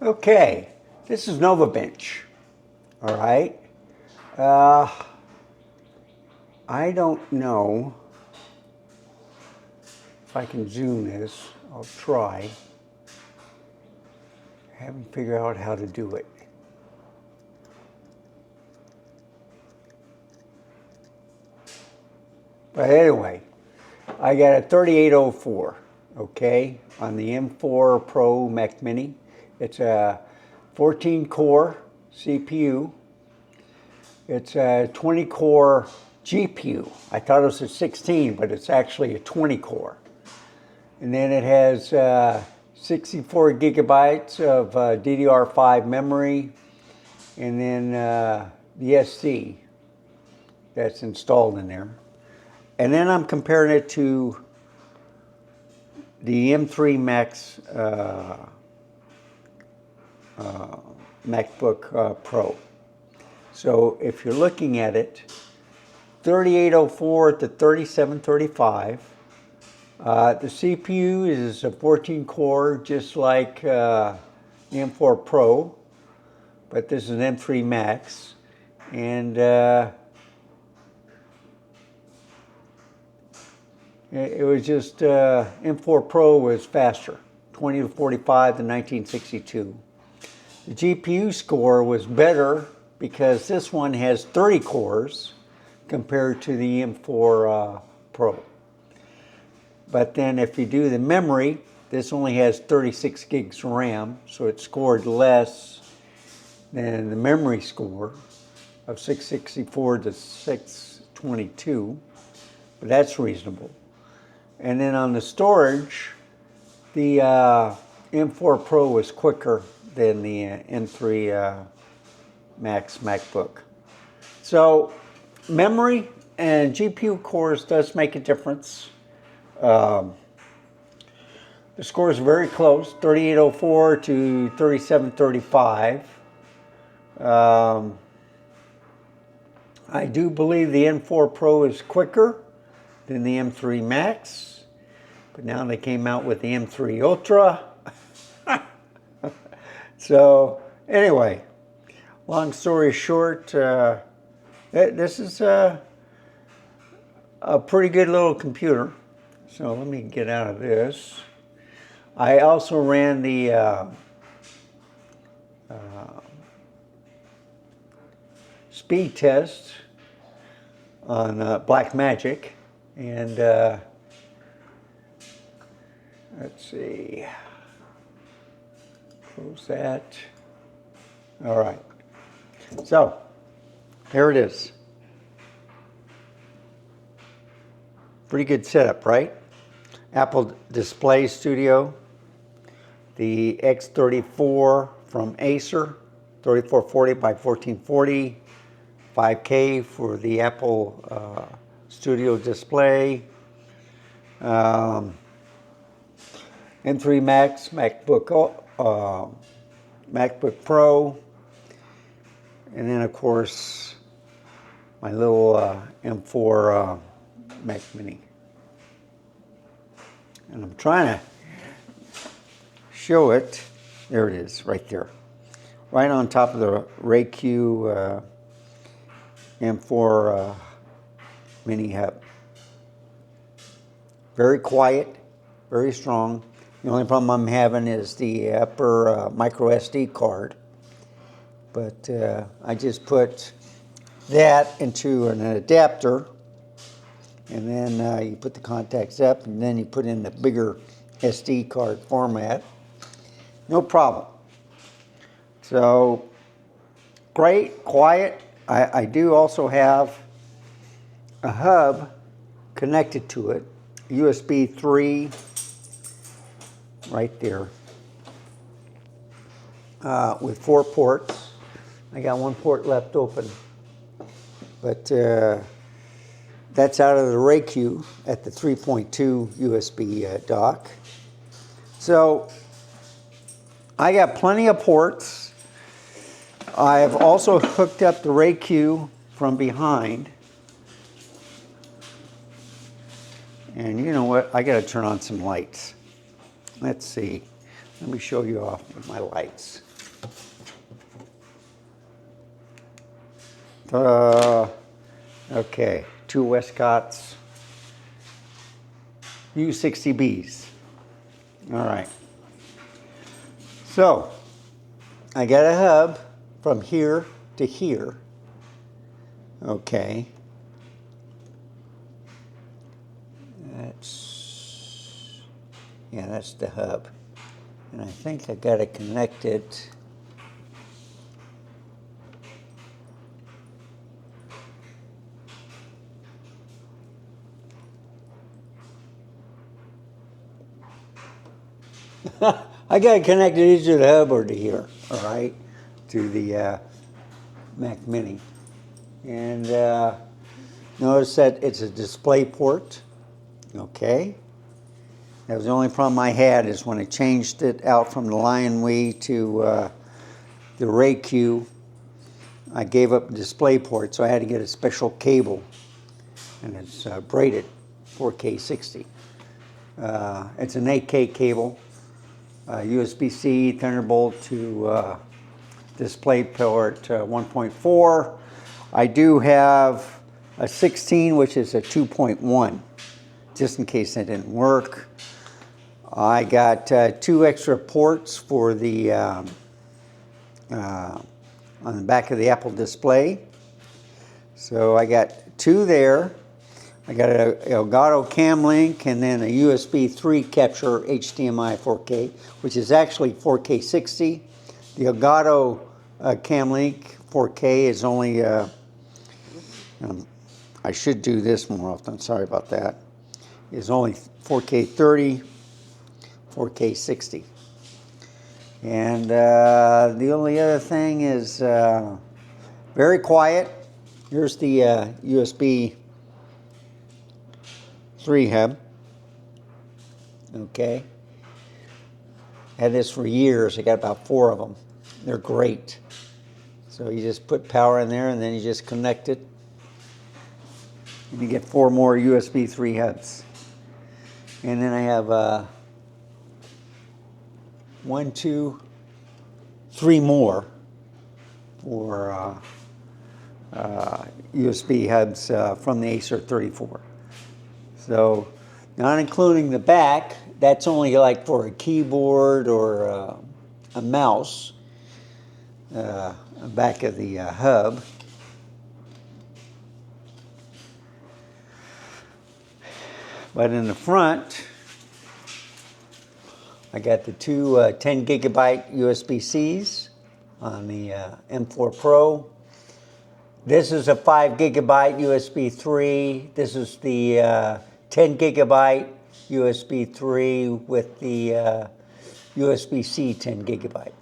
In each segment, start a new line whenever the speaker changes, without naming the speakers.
Okay, this is Novabench. All right. Uh, I don't know if I can zoom this. I'll try. I haven't figured out how to do it. But anyway, I got a 3804, okay, on the M4 Pro Mac Mini. It's a 14-core CPU. It's a 20-core GPU. I thought it was a 16, but it's actually a 20-core. And then it has 64 gigabytes of DDR5 memory, and then the SD that's installed in there. And then I'm comparing it to the M3 Max MacBook Pro. So if you're looking at it, 3804 to 3735. The CPU is a 14 core, just like the M4 Pro, but this is an M3 Max. And it was just, M4 Pro was faster, 20 to 45 to 1962. The GPU score was better because this one has 30 cores compared to the M4 Pro. But then if you do the memory, this only has 36 gigs of RAM, so it scored less than the memory score of 664 to 622, but that's reasonable. And then on the storage, the M4 Pro was quicker than the M3 Max MacBook. So memory and GPU cores does make a difference. The scores are very close, 3804 to 3735. I do believe the M4 Pro is quicker than the M3 Max, but now they came out with the M3 Ultra. So anyway, long story short, this is a pretty good little computer. So let me get out of this. I also ran the speed test on Blackmagic, and let's see, close that. All right, so here it is. Pretty good setup, right? Apple Display Studio, the X34 from Acer, 3440 by 1440, 5K for the Apple Studio Display, M3 Max, MacBook Pro, and then of course my little M4 Mac Mini. And I'm trying to show it. There it is, right there. Right on top of the RayQ M4 Mini Hub. Very quiet, very strong. The only problem I'm having is the upper micro SD card. But I just put that into an adapter, and then you put the contacts up, and then you put in the bigger SD card format. No problem. So, great, quiet. I do also have a hub connected to it, USB 3, right there, with 4 ports. I got 1 port left open, but that's out of the RayQ at the 3.2 USB dock. So I got plenty of ports. I've also hooked up the RayQ from behind. And you know what? I got to turn on some lights. Let's see. Let me show you off with my lights. Okay, two Westcott's U60Bs. All right. So, I got a hub from here to here. Okay. That's the hub. And I think I got it connected. I got it connected either to the hub or to here, all right, to the Mac Mini. And notice that it's a display port, okay. That was the only problem I had is when I changed it out from the Lionwee to the RayQ, I gave up the display port, so I had to get a special cable, and it's braided 4K60. It's an 8K cable, USB-C, Thunderbolt to display port 1.4. I do have a 16, which is a 2.1, just in case that didn't work. I got two extra ports for the on the back of the Apple display. So I got two there. I got an Elgato Cam Link and then a USB 3 capture HDMI 4K, which is actually 4K60. The Elgato Cam Link 4K is only, I should do this more often, sorry about that, is only 4K 30, 4K 60. And the only other thing is very quiet. Here's the USB 3 hub. Okay. Had this for years. I got about 4 of them. They're great. So you just put power in there and then you just connect it. And you get 4 more USB 3 hubs. And then I have 1, 2, 3 more for USB hubs from the Acer 34. So, not including the back, that's only like for a keyboard or a mouse, back of the hub. But in the front, I got the two 10 gigabyte USB-Cs on the M4 Pro. This is a 5 gigabyte USB 3. This is the 10 gigabyte USB 3 with the USB-C 10 gigabyte.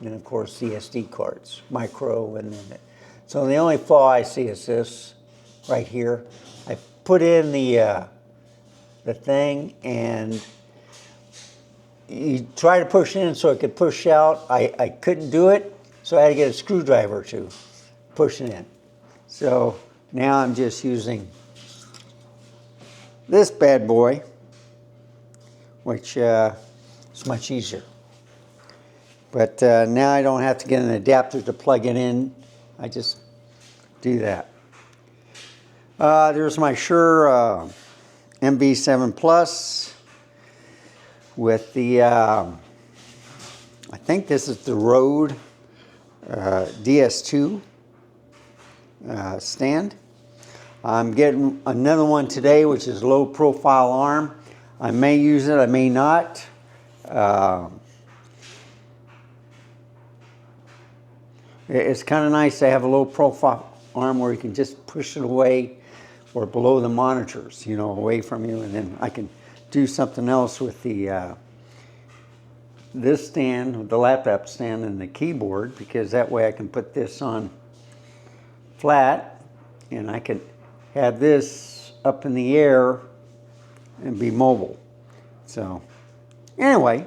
And of course the SD cards, micro and then. So the only flaw I see is this right here. I put in the thing and you try to push in so it could push out. I couldn't do it, so I had to get a screwdriver to push it in. So now I'm just using this bad boy, which is much easier. But now I don't have to get an adapter to plug it in. I just do that. There's my Shure MV7 Plus with the, I think this is the Rode DS2 stand. I'm getting another one today, which is low profile arm. I may use it, I may not. It's kind of nice to have a low profile arm where you can just push it away or below the monitors, you know, away from you, and then I can do something else with the this stand, the laptop stand and the keyboard, because that way I can put this on flat and I can have this up in the air and be mobile. So anyway,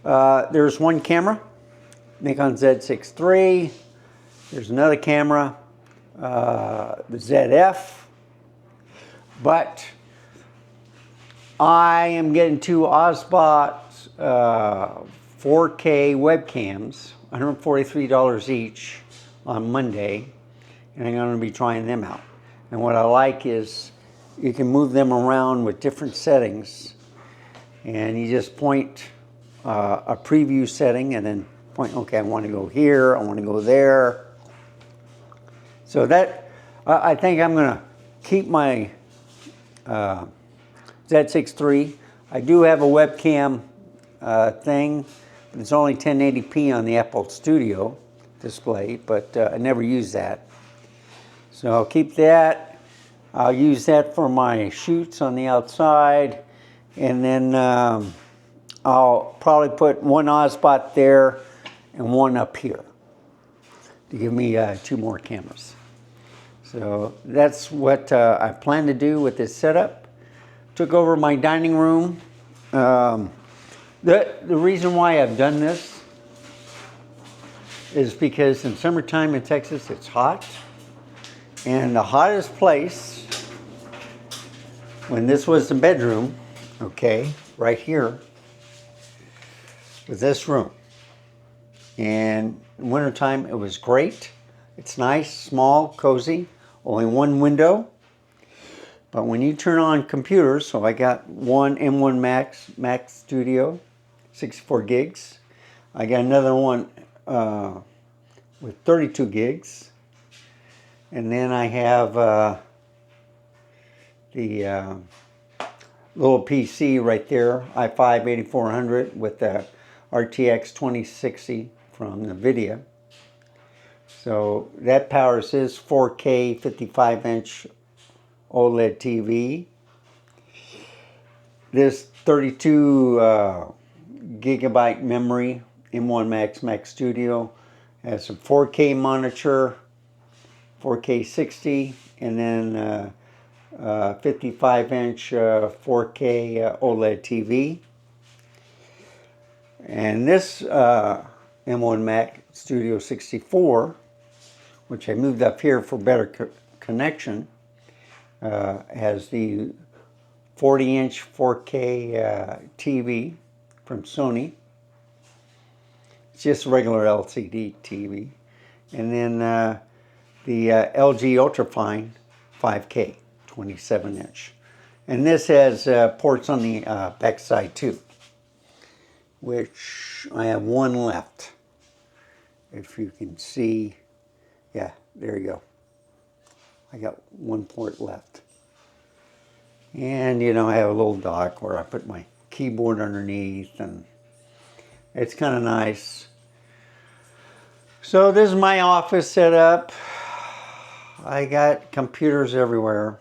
there's one camera, Nikon Z6 III. There's another camera, the ZF. But I am getting two Osbot 4K webcams, $143 each on Monday, and I'm going to be trying them out. And what I like is you can move them around with different settings, and you just point a preview setting and then point, okay, I want to go here, I want to go there. So that, I think I'm going to keep my Z6 III. I do have a webcam thing, but it's only 1080p on the Apple Studio display, but I never use that. So I'll keep that. I'll use that for my shoots on the outside, and then I'll probably put one Osbot there and one up here to give me 2 more cameras. So that's what I plan to do with this setup. Took over my dining room. The reason why I've done this is because in summertime in Texas it's hot, and the hottest place, when this was the bedroom, okay, right here, was this room. And in wintertime it was great. It's nice, small, cozy, only one window. But when you turn on computers, so I got one M1 Mac Studio, 64 gigs. I got another one with 32 gigs. And then I have the little PC right there, i5-8400 with the RTX 2060 from NVIDIA. So that powers his 4K 55-inch OLED TV. This 32 gigabyte memory M1 Mac Studio has a 4K monitor, 4K 60, and then 55-inch 4K OLED TV. And this M1 Mac Studio 64, which I moved up here for better connection, has the 40-inch 4K TV from Sony. It's just a regular LCD TV. And then the LG Ultrafine 5K 27-inch. And this has ports on the back side too, which I have one left. If you can see, yeah, there you go. I got one port left. And you know, I have a little dock where I put my keyboard underneath, and it's kind of nice. So this is my office setup. I got computers everywhere.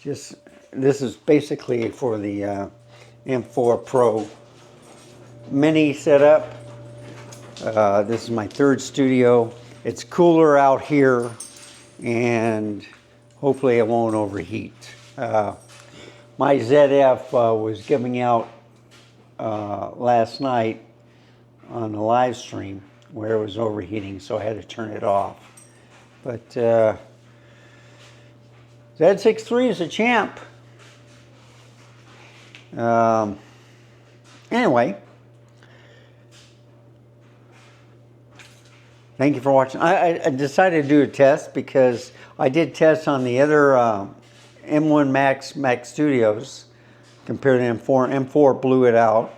This is basically for the M4 Pro mini setup. This is my third studio. It's cooler out here, and hopefully it won't overheat. My ZF was giving out last night on the live stream where it was overheating, so I had to turn it off. But Z6 III is a champ. Anyway, thank you for watching. I decided to do a test because I did tests on the other M1 Mac Studios compared to M4. M4 blew it out.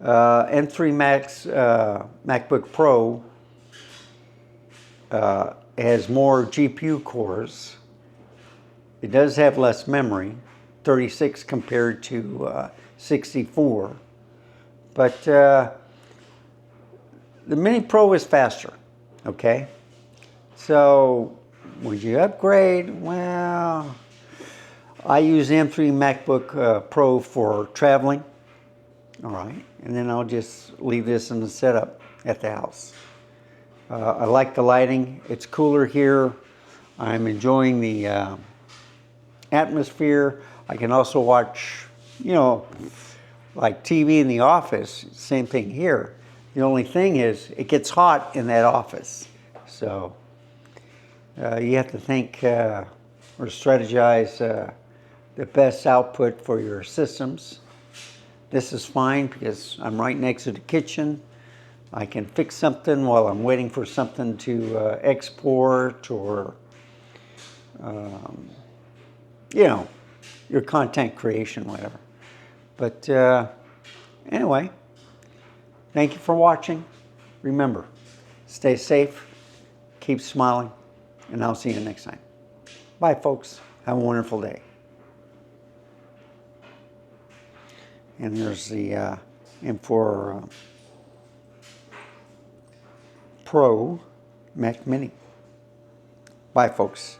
M3 Max MacBook Pro has more GPU cores. It does have less memory, 36 compared to 64. But the Mini Pro is faster, okay? So would you upgrade? Well, I use the M3 MacBook Pro for traveling, all right? And then I'll just leave this in the setup at the house. I like the lighting. It's cooler here. I'm enjoying the atmosphere. I can also watch, you know, like TV in the office. Same thing here. The only thing is it gets hot in that office. So you have to think or strategize the best output for your systems. This is fine because I'm right next to the kitchen. I can fix something while I'm waiting for something to export, or you know, your content creation, whatever. But anyway, thank you for watching. Remember, stay safe, keep smiling, and I'll see you next time. Bye, folks. Have a wonderful day. And there's the M4 Pro Mac Mini. Bye, folks.